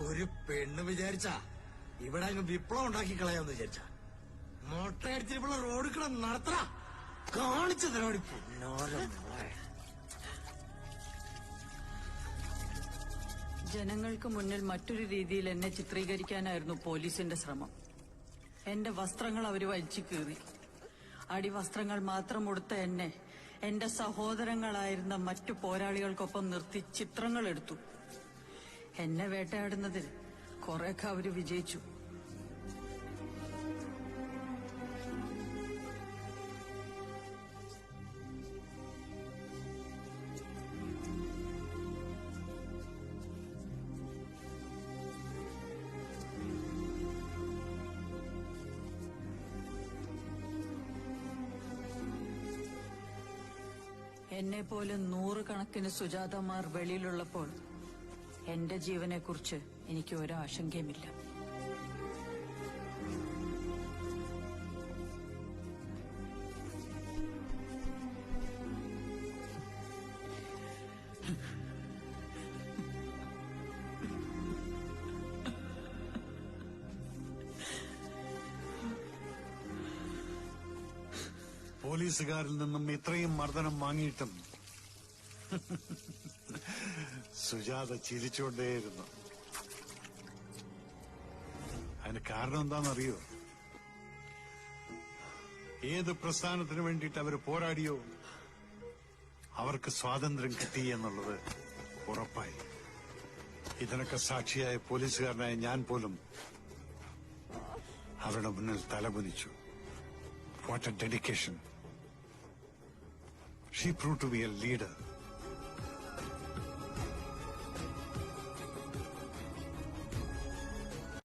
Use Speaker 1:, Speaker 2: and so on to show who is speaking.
Speaker 1: ഒരു പെണ്ണ് വിചാരിച്ചാ ഇവിടെ അങ്ങ് വിപ്ലവം ഉണ്ടാക്കി കളയാന്ന് വിചാരിച്ച മൊട്ടയടിച്ചിട്ടുള്ള റോഡ് കിട നടത്തറ കാണിച്ചു തരാടി
Speaker 2: ജനങ്ങൾക്ക് മുന്നിൽ മറ്റൊരു രീതിയിൽ എന്നെ ചിത്രീകരിക്കാനായിരുന്നു പോലീസിന്റെ ശ്രമം. എന്റെ വസ്ത്രങ്ങൾ അവര് വലിച്ചു കീറി. അടിവസ്ത്രങ്ങൾ മാത്രം ഉടുത്ത എന്നെ എന്റെ സഹോദരങ്ങളായിരുന്ന മറ്റു പോരാളികൾക്കൊപ്പം നിർത്തി ചിത്രങ്ങൾ എടുത്തു. എന്നെ വേട്ടയാടുന്നതിൽ കുറെയൊക്കെ അവര് വിജയിച്ചു. എന്നെ പോലെ നൂറുകണക്കിന് സുജാതമാർ വെളിയിലുള്ളപ്പോൾ എന്റെ ജീവനെക്കുറിച്ച് എനിക്ക് ഒരാശങ്കയുമില്ല.
Speaker 3: പോലീസുകാരിൽ നിന്നും ഇത്രയും മർദ്ദനം വാങ്ങിയിട്ടും സുജാത ചിരിച്ചുകൊണ്ടേയിരുന്നു. അതിന് കാരണം എന്താണെന്നറിയോ? ഏത് പ്രസ്ഥാനത്തിന് വേണ്ടിയിട്ട് അവർ പോരാടിയോ അവർക്ക് സ്വാതന്ത്ര്യം കിട്ടി എന്നുള്ളത് ഉറപ്പായി. ഇതിനൊക്കെ സാക്ഷിയായ പോലീസുകാരനായ ഞാൻ പോലും അവരുടെ മുന്നിൽ തലകുനിച്ചു. What a dedication. She proved to be a leader.